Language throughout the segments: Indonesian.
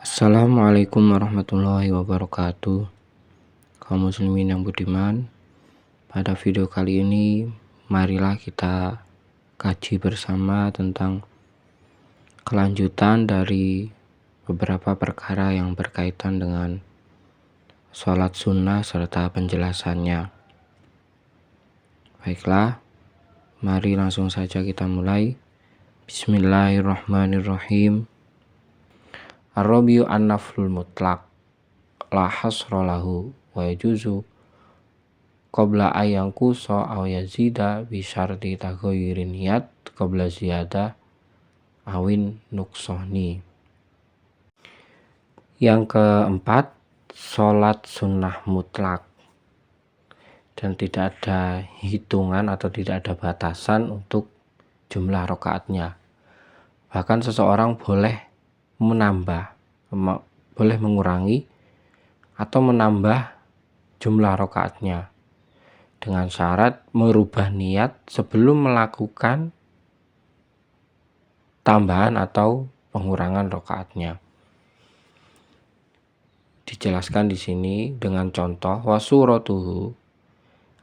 Assalamualaikum warahmatullahi wabarakatuh. Kaum muslimin yang budiman, pada video kali ini marilah kita kaji bersama tentang kelanjutan dari beberapa perkara yang berkaitan dengan sholat sunnah serta penjelasannya. Baiklah, mari langsung saja kita mulai. Bismillahirrahmanirrahim. Ar-rabi'u an-naflul mutlaq la hasra lahu wa yajuzu qabla ayyanqusa aw yazida bi syarti taghayyurin niyat qabla ziyadah awin nuqsani. Yang keempat, sholat sunnah mutlak dan tidak ada hitungan atau tidak ada batasan untuk jumlah rakaatnya. Bahkan seseorang boleh boleh mengurangi atau menambah jumlah rakaatnya dengan syarat merubah niat sebelum melakukan tambahan atau pengurangan rakaatnya. Dijelaskan di sini dengan contoh wasuratuhu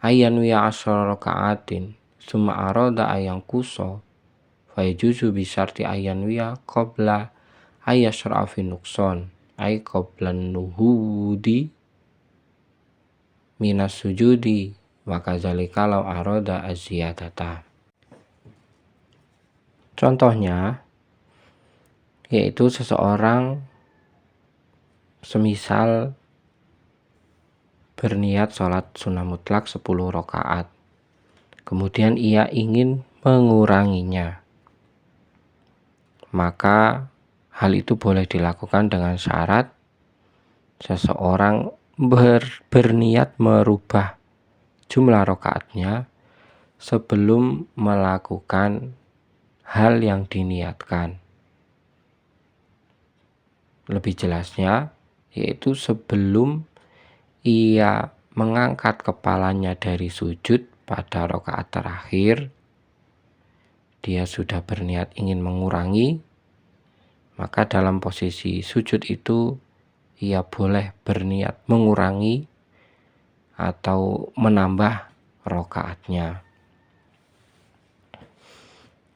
ayyan wa asyara rakaatin summa arada ayang kuso fa yajuzu bi syarti ayyan wa qabla ayyashra fi nuqsan ay qabla nuhudi minas sujudi wa kadzalika law arada az-ziyadata. Contohnya yaitu seseorang semisal berniat sholat sunnah mutlak 10 rakaat, kemudian ia ingin menguranginya, maka hal itu boleh dilakukan dengan syarat seseorang berniat merubah jumlah rakaatnya sebelum melakukan hal yang diniatkan. Lebih jelasnya yaitu sebelum ia mengangkat kepalanya dari sujud pada rakaat terakhir, dia sudah berniat ingin mengurangi, maka dalam posisi sujud itu ia boleh berniat mengurangi atau menambah rakaatnya.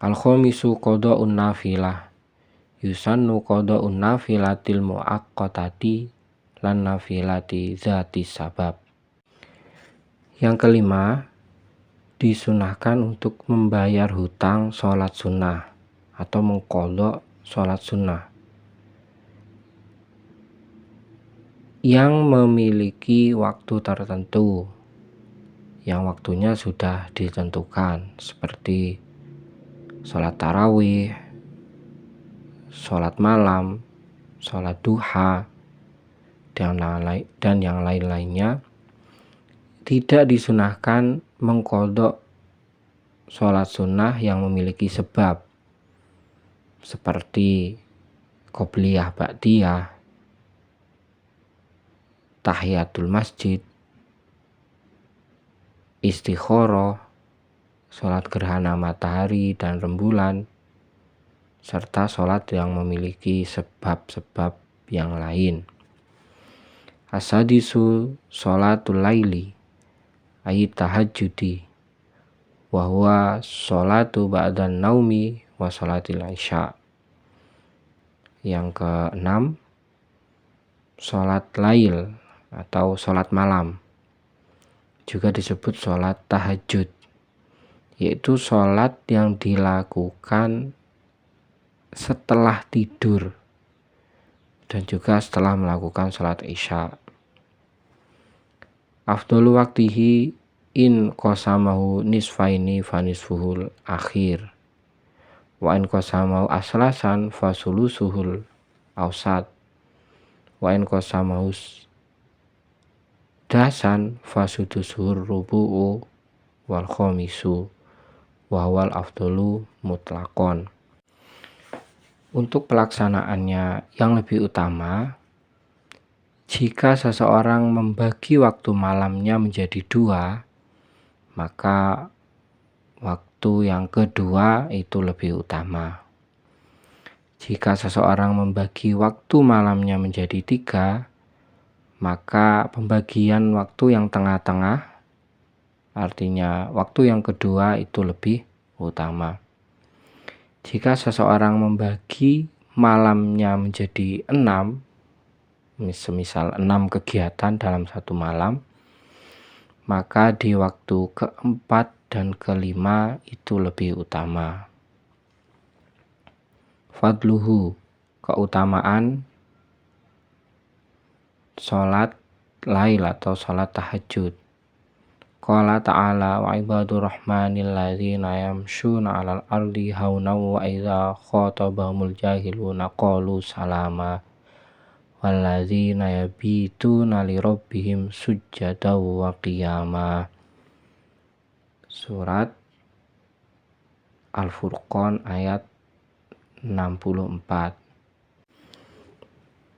Al-khamisu qada'un nafilah yusannu qada'un nafilatil muaqqatati lan nafilati zati sabab. Yang kelima, disunahkan untuk membayar hutang sholat sunnah atau mengqadha sholat sunnah yang memiliki waktu tertentu, yang waktunya sudah ditentukan, seperti sholat tarawih, sholat malam, sholat duha, dan yang lain-lainnya. Tidak disunahkan mengqadha sholat sunnah yang memiliki sebab, seperti qobliyah ba'diyah, tahiyatul masjid, istikharah, sholat gerhana matahari dan rembulan, serta sholat yang memiliki sebab-sebab yang lain. Asadisu sholatul laili ayat tahajudi wa huwa sholatu ba'dan naumi wa sholatil isya. Yang keenam, sholat lail atau sholat malam, juga disebut sholat tahajud, yaitu sholat yang dilakukan setelah tidur dan juga setelah melakukan sholat isya. Afdalu waktihi in qasamahu nisfaini fanisfuhul akhir wa in qasamahu aslasan fasulusuhul awsat wa in qasamahu dasan fasudusuhur rubu'u wal khamisu wa wal afdalu mutlaqon. Untuk pelaksanaannya yang lebih utama, jika seseorang membagi waktu malamnya menjadi 2, maka waktu yang kedua itu lebih utama. Jika seseorang membagi waktu malamnya menjadi 3, maka pembagian waktu yang tengah-tengah, artinya waktu yang kedua itu lebih utama. Jika seseorang membagi malamnya menjadi 6, semisal 6 kegiatan dalam satu malam, maka di waktu keempat dan kelima itu lebih utama. Fadluhu, keutamaan sholat lail atau sholat tahajud. Qala ta'ala wa ibadur rahmanil ladzina yamshuna 'alal ardi hauna wa idza khatabahumul jahiluna qalu salama walladzina yabituna li rabbihim sujjada wa qiyama. Surat Al-Furqan ayat 64.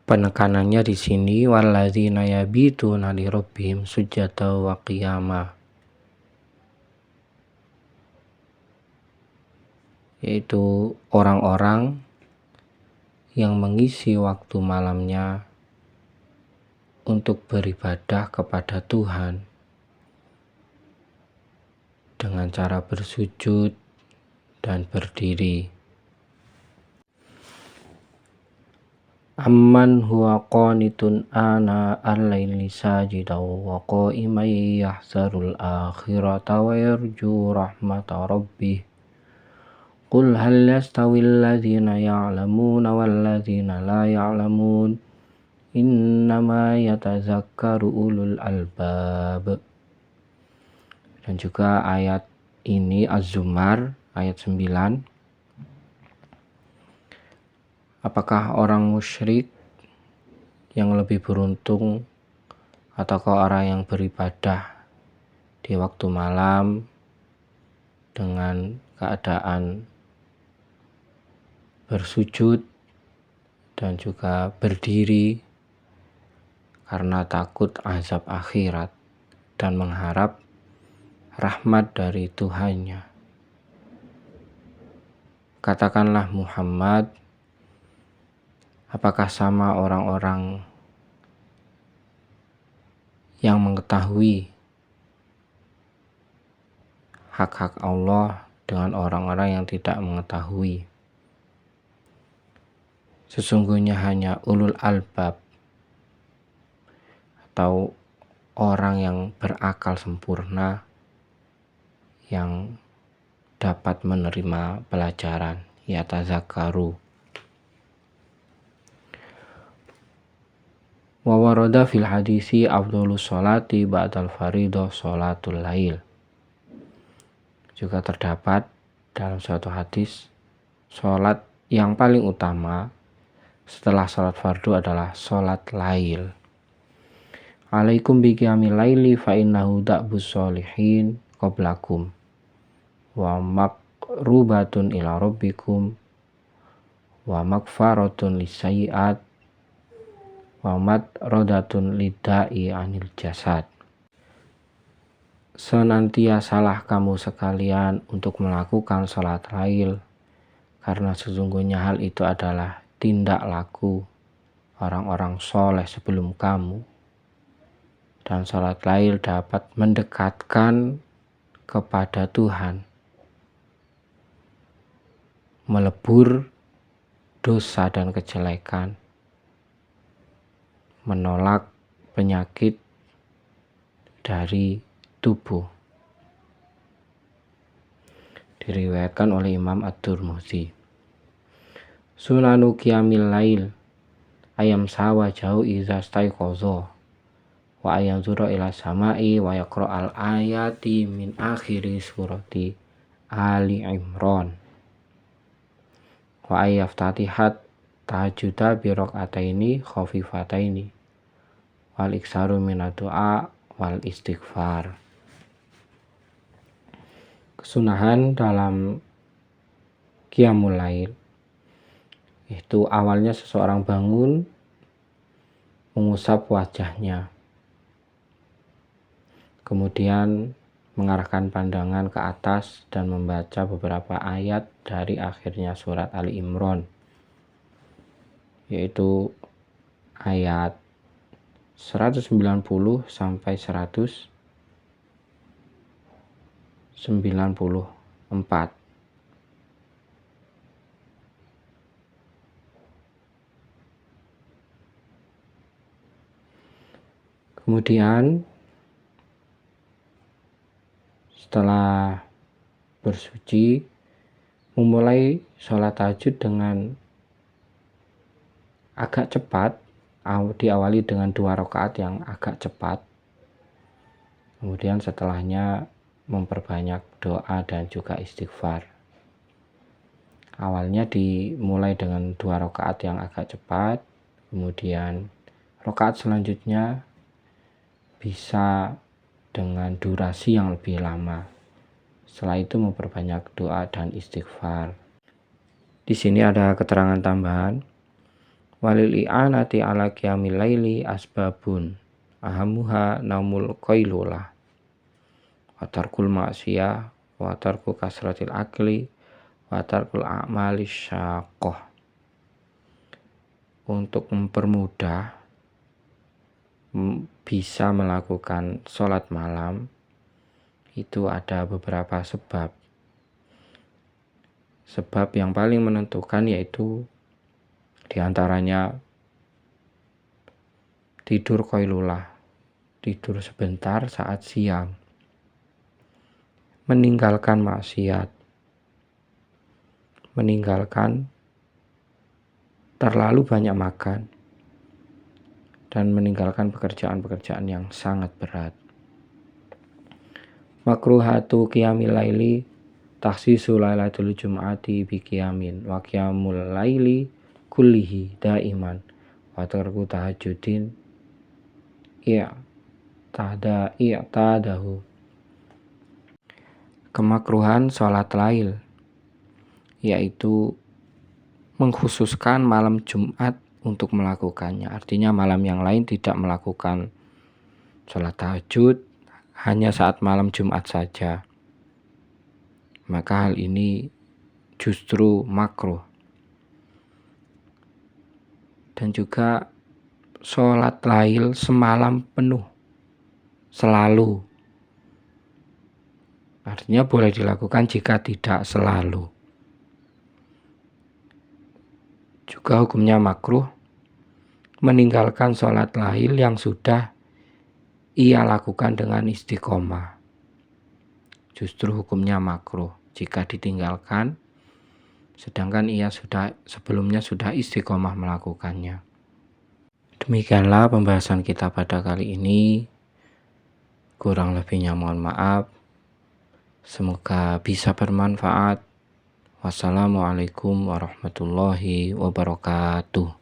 Penekanannya di sini walladzina yabituna li rabbihim sujjada wa qiyama, yaitu orang-orang yang mengisi waktu malamnya untuk beribadah kepada Tuhan dengan cara bersujud dan berdiri. Amman huwa qanitun ana al-laili sajidan wa qa'iman yahzarul akhirata wa yarju rahmata rabbih. Qul hal yastawil ladzina ya'lamuna wal ladzina la ya'lamun innama yatazakkaru ulul albab. Dan juga ayat ini Az-Zumar ayat 9. Apakah orang musyrik yang lebih beruntung ataukah orang yang beribadah di waktu malam dengan keadaan bersujud dan juga berdiri karena takut azab akhirat dan mengharap rahmat dari Tuhannya? Katakanlah Muhammad, apakah sama orang-orang yang mengetahui hak-hak Allah dengan orang-orang yang tidak mengetahui? Sesungguhnya hanya ulul albab atau orang yang berakal sempurna yang dapat menerima pelajaran, yatazakkaru. Wa warada fil hadisi afdhalus sholati ba'dal faridah sholatul lail. Juga terdapat dalam suatu hadis, sholat yang paling utama setelah sholat fardu adalah sholat lail. Alaikum biqiyamil laili fa innahu da'bus sholihin qablakum wa maqrubatun ila rabbikum wa magfaratun lisayyi'at wa madrodatun lida'i anil jasad. Senantiasalah kamu sekalian untuk melakukan sholat lail, karena sesungguhnya hal itu adalah tindak laku orang-orang soleh sebelum kamu, dan sholat lail dapat mendekatkan kepada Tuhan, melebur dosa dan kejelekan, menolak penyakit dari tubuh. Diriwayatkan oleh Imam At-Tirmidzi. Sunanu qiyamil lail ayam sawa jauh iza staiqozo wa ayam zura ila samai wa yaqra al ayati min akhiri surati Ali Imran wa ayaftatihat tahajjuda birokataini khafifataini wal iksaru minad du'a wal istighfar. Kesunahan dalam qiyamul lail itu awalnya seseorang bangun mengusap wajahnya, kemudian mengarahkan pandangan ke atas dan membaca beberapa ayat dari akhirnya surat Ali Imran. yaitu ayat 190 sampai 194. Kemudian setelah bersuci, memulai sholat tahajud dengan agak cepat, diawali dengan 2 rakaat yang agak cepat. Kemudian setelahnya memperbanyak doa dan juga istighfar. Awalnya dimulai dengan 2 rakaat yang agak cepat, kemudian rakaat selanjutnya bisa dengan durasi yang lebih lama. Setelah itu memperbanyak doa dan istighfar. Di sini ada keterangan tambahan. Walil i'anati ala qiyamil laili asbabun ahamuha naumul qailulah wa tarkul ma'siyah wa tarku kasratil akli wa tarkul a'mali syaqqah. Untuk mempermudah bisa melakukan sholat malam itu ada beberapa sebab. Sebab yang paling menentukan yaitu diantaranya tidur qailulah, tidur sebentar saat siang, meninggalkan maksiat, meninggalkan terlalu banyak makan, dan meninggalkan pekerjaan-pekerjaan yang sangat berat. Makruhatu qiyamil laili takhsisu lailatul jum'ati bi qiyamin wa qiyamul laili kullihi daiman wa tarku tahajjudin i'tadahu. Kemakruhan sholat lail yaitu mengkhususkan malam Jumat untuk melakukannya. Artinya malam yang lain tidak melakukan sholat tahajud, hanya saat malam Jumat saja. Maka hal ini justru makruh. Dan juga sholat lail semalam penuh selalu. Artinya boleh dilakukan jika tidak selalu. Juga hukumnya makruh meninggalkan sholat lail yang sudah ia lakukan dengan istiqomah. Justru hukumnya makruh jika ditinggalkan, sedangkan ia sebelumnya sudah istiqomah melakukannya. Demikianlah pembahasan kita pada kali ini. Kurang lebihnya mohon maaf. Semoga bisa bermanfaat. Wassalamualaikum warahmatullahi wabarakatuh.